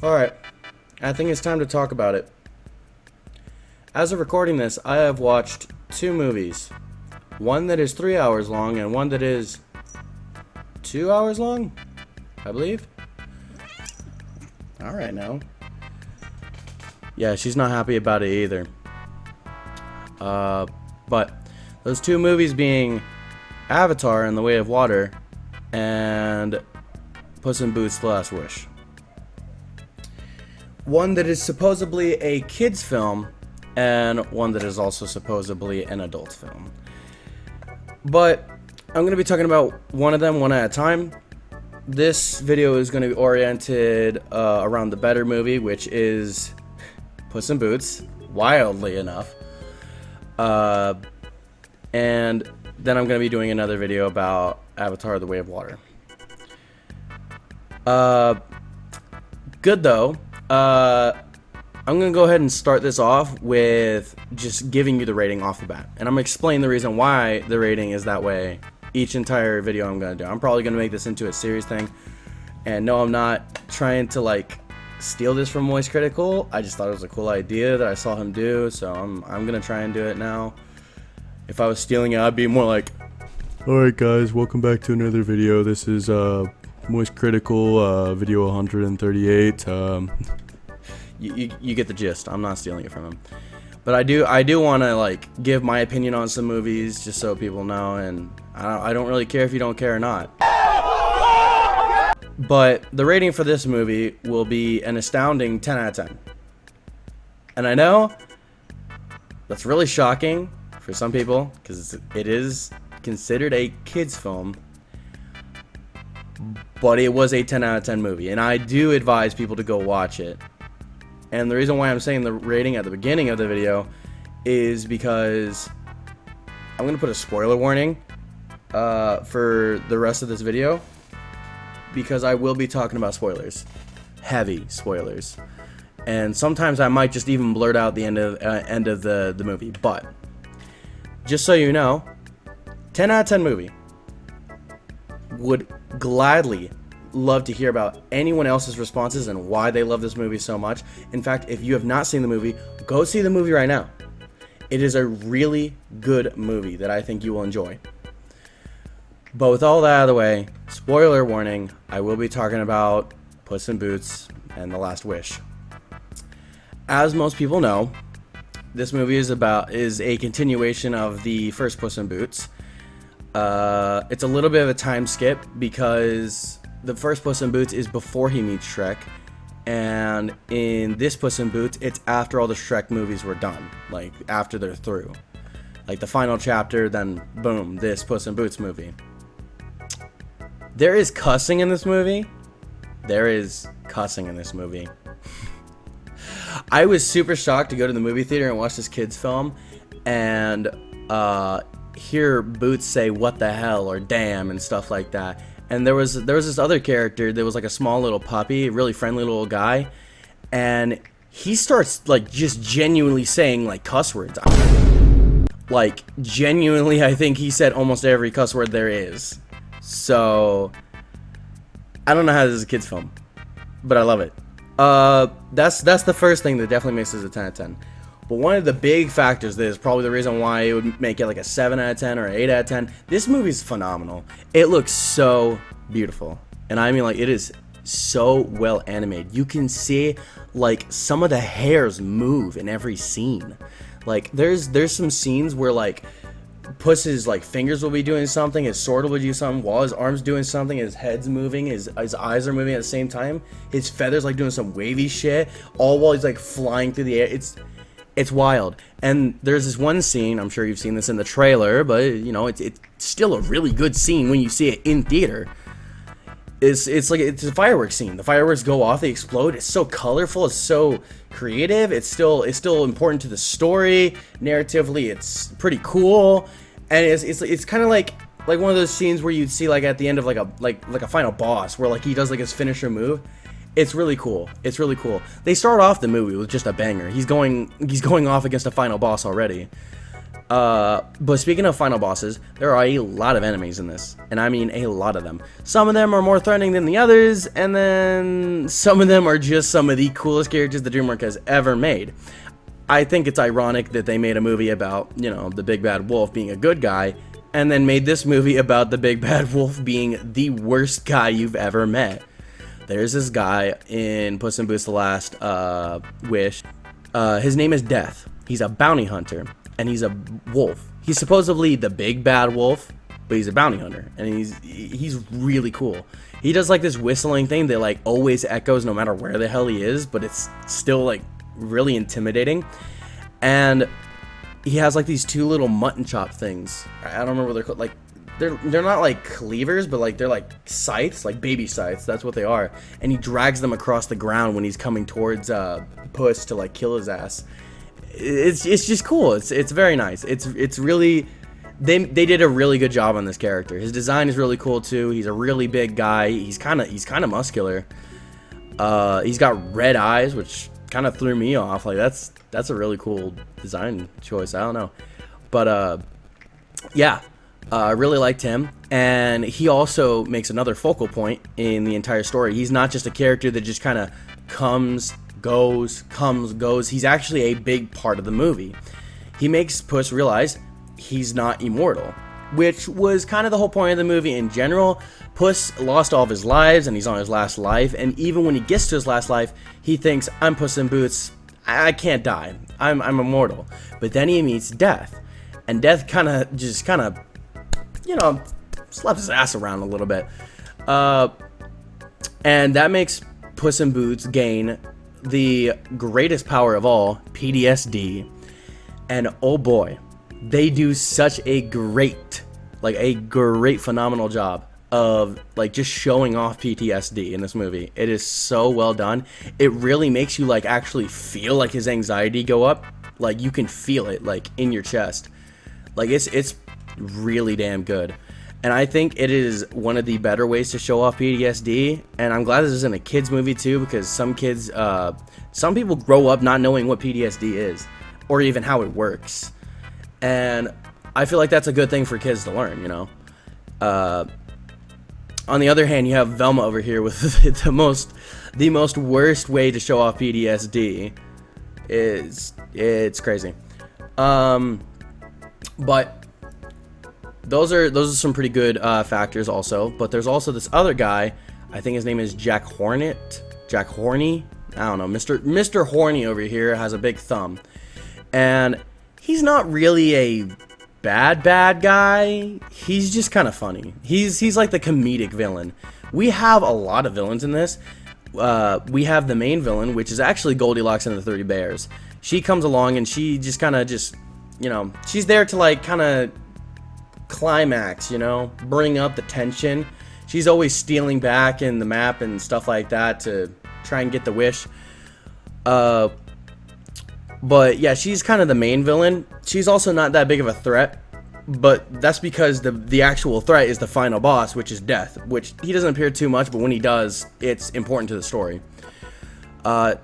Alright, I think it's time to talk about it. As of recording this, I have watched two movies. One that is 3 hours long and one that is 2 hours long, I believe. Alright now. Yeah, she's not happy about it either. But those two movies being Avatar and the Way of Water and Puss in Boots: The Last Wish. One that is supposedly a kid's film and one that is also supposedly an adult film. But I'm going to be talking about one of them one at a time. This video is going to be oriented around the better movie, which is Puss in Boots, wildly enough. And then I'm going to be doing another video about Avatar: The Way of Water. Good though. I'm going to go ahead and start this off with just giving you the rating off the bat. And I'm going to explain the reason why the rating is that way each entire video I'm going to do. I'm probably going to make this into a series thing. And no, I'm not trying to like steal this from Moist Critical. I just thought it was a cool idea that I saw him do. So I'm going to try and do it now. If I was stealing it, I'd be more like, alright guys, welcome back to another video. This is Moist Critical video 138. You get the gist. I'm not stealing it from him, but I do want to like give my opinion on some movies just so people know, and I don't really care if you don't care or not. But the rating for this movie will be an astounding 10 out of 10. And I know that's really shocking for some people because it is considered a kids film, but it was a 10 out of 10 movie, and I do advise people to go watch it. And the reason why I'm saying the rating at the beginning of the video is because I'm going to put a spoiler warning for the rest of this video, because I will be talking about spoilers, heavy spoilers, and sometimes I might just even blurt out the end of the movie. But just so you know, 10 out of 10 movie. Would gladly love to hear about anyone else's responses and why they love this movie so much. In fact, if you have not seen the movie, go see the movie right now. It is a really good movie that I think you will enjoy. But with all that out of the way, spoiler warning, I will be talking about Puss in Boots and The Last Wish. As most people know, this movie is a continuation of the first Puss in Boots. It's a little bit of a time skip because the first Puss in Boots is before he meets Shrek, and in this Puss in Boots, it's after all the Shrek movies were done, like after they're through. Like the final chapter, then boom, this Puss in Boots movie. There is cussing in this movie. There is cussing in this movie. I was super shocked to go to the movie theater and watch this kid's film and hear Boots say "what the hell" or "damn" and stuff like that. And there was this other character that was like a small little puppy, a really friendly little guy, and he starts like just genuinely saying like cuss words. Like genuinely, I think he said almost every cuss word there is. So I don't know how this is a kid's film, but I love it. That's the first thing that definitely makes this a 10 out of 10. But one of the big factors that is probably the reason why it would make it like a 7 out of 10 or an 8 out of 10, this movie is phenomenal. It looks so beautiful. And I mean, like, it is so well animated. You can see like some of the hairs move in every scene. Like there's some scenes where like Puss's like fingers will be doing something, his sword will do something, while his arms doing something, his head's moving, his eyes are moving at the same time, his feathers like doing some wavy shit, all while he's like flying through the air. It's wild. And there's this one scene, I'm sure you've seen this in the trailer, but you know, it's still a really good scene when you see it in theater. It's a fireworks scene. The fireworks go off, they explode. It's so colorful, it's so creative. It's still important to the story. Narratively, it's pretty cool. And it's kind of like one of those scenes where you'd see like at the end of like a final boss where like he does like his finisher move. It's really cool. It's really cool. They start off the movie with just a banger. He's going off against a final boss already. But speaking of final bosses, there are a lot of enemies in this, and I mean a lot of them. Some of them are more threatening than the others, and then some of them are just some of the coolest characters that DreamWorks has ever made. I think it's ironic that they made a movie about, you know, the big bad wolf being a good guy, and then made this movie about the big bad wolf being the worst guy you've ever met. There's this guy in Puss in Boots: The Last Wish. His name is Death. He's a bounty hunter, and he's a wolf. He's supposedly the big bad wolf, but he's a bounty hunter, and he's really cool. He does like this whistling thing that like always echoes no matter where the hell he is, but it's still like really intimidating. And he has like these two little mutton chop things. I don't remember what they're called. Like they're not like cleavers, but like they're like scythes, like baby scythes. That's what they are. And he drags them across the ground when he's coming towards Puss to like kill his ass. It's just cool. It's very nice. It's really they did a really good job on this character. His design is really cool too. He's a really big guy. He's kind of muscular. He's got red eyes, which kind of threw me off. Like that's a really cool design choice. I don't know, but yeah. I really liked him, and he also makes another focal point in the entire story. He's not just a character that just kind of comes, goes. He's actually a big part of the movie. He makes Puss realize he's not immortal, which was kind of the whole point of the movie in general. Puss lost all of his lives, and he's on his last life, and even when he gets to his last life, he thinks, I'm Puss in Boots, I can't die, I'm immortal. But then he meets Death, and Death kind of you know, slaps his ass around a little bit. And that makes Puss in Boots gain the greatest power of all, PTSD. And oh boy, they do such a great, phenomenal job of like just showing off PTSD in this movie. It is so well done. It really makes you like actually feel like his anxiety go up. Like you can feel it like in your chest. Like it's really damn good, and I think it is one of the better ways to show off PTSD. And I'm glad this is in a kids movie too, because some people grow up not knowing what PTSD is or even how it works, and I feel like that's a good thing for kids to learn, you know. On the other hand, you have Velma over here with the most worst way to show off PTSD. It's crazy, but those are some pretty good factors also. But there's also this other guy, I think his name is Jack Horny. I don't know. Mr. Horny over here has a big thumb, and he's not really a bad guy. He's just kind of funny. He's like the comedic villain. We have a lot of villains in this. We have the main villain, which is actually Goldilocks and the 30 Bears. She comes along and she just kind of you know, she's there to like kind of climax, you know, bring up the tension. She's always stealing back in the map and stuff like that to try and get the wish. But yeah, she's kind of the main villain. She's also not that big of a threat, but that's because the actual threat is the final boss, which is Death, which he doesn't appear too much, but when he does, it's important to the story.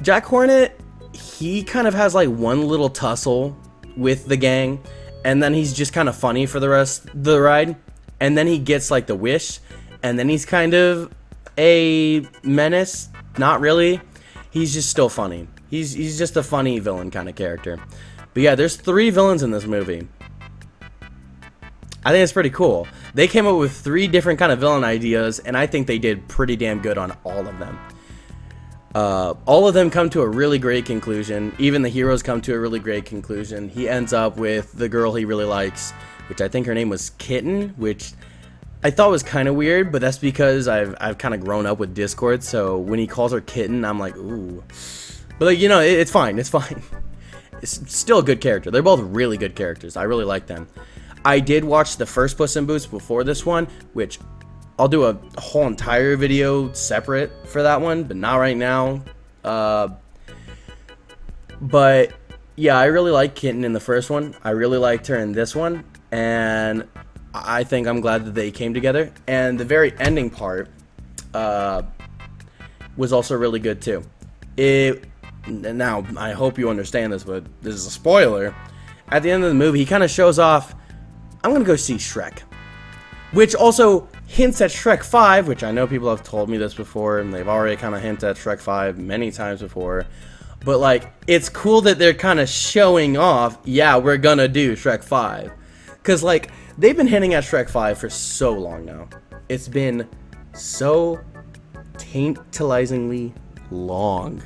Jack Hornet, he kind of has like one little tussle with the gang, and then he's just kind of funny for the rest of the ride, and then he gets like the wish, and then he's kind of a menace. Not really. He's just still funny. He's just a funny villain kind of character. But yeah, there's 3 villains in this movie. I think it's pretty cool. They came up with 3 different kind of villain ideas, and I think they did pretty damn good on all of them. All of them come to a really great conclusion. Even the heroes come to a really great conclusion. He ends up with the girl he really likes, which I think her name was Kitten, which I thought was kind of weird, but that's because I've kind of grown up with Discord, so when he calls her Kitten, I'm like, ooh. But like, you know, it's fine. It's fine. It's still a good character. They're both really good characters. I really like them. I did watch the first Puss in Boots before this one, which I'll do a whole entire video separate for that one, but not right now. But yeah, I really like Kitten in the first one. I really liked her in this one, and I think I'm glad that they came together. And the very ending part was also really good too. Now, I hope you understand this, but this is a spoiler. at the end of the movie, he kind of shows off, I'm going to go see Shrek. Which also hints at Shrek 5, which I know people have told me this before, and they've already kind of hinted at Shrek 5 many times before. But, like, it's cool that they're kind of showing off, yeah, we're going to do Shrek 5. Because, like, they've been hinting at Shrek 5 for so long now. It's been so tantalizingly long.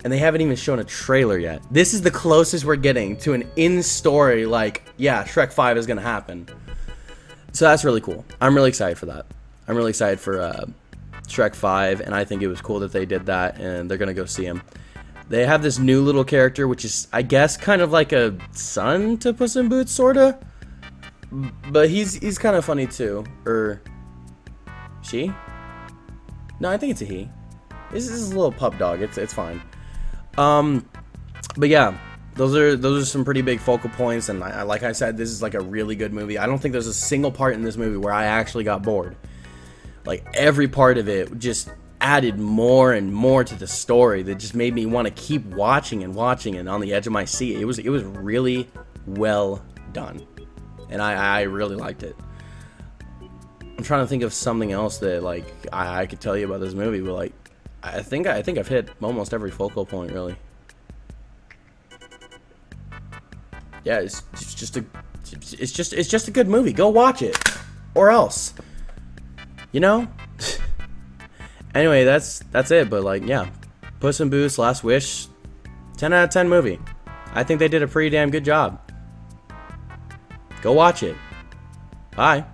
And they haven't even shown a trailer yet. This is the closest we're getting to an in-story, like, yeah, Shrek 5 is going to happen. So that's really cool. I'm really excited for that. I'm really excited for Shrek 5, and I think it was cool that they did that, and they're going to go see him. They have this new little character, which is, I guess, kind of like a son to Puss in Boots, sorta. But he's kind of funny, too. Or, she? No, I think it's a he. This is a little pup dog. It's fine. But yeah, those are some pretty big focal points, and like I said, this is like a really good movie. I don't think there's a single part in this movie where I actually got bored. Like, every part of it just added more and more to the story that just made me want to keep watching and watching and on the edge of my seat. It was really well done, and I really liked it. I'm trying to think of something else that, like, I could tell you about this movie, but, like, I think I've hit almost every focal point, really. Yeah, it's just a good movie. Go watch it, or else, you know. Anyway, that's it. But, like, yeah, Puss in Boots: Last Wish, 10 out of 10 movie. I think they did a pretty damn good job. Go watch it. Bye.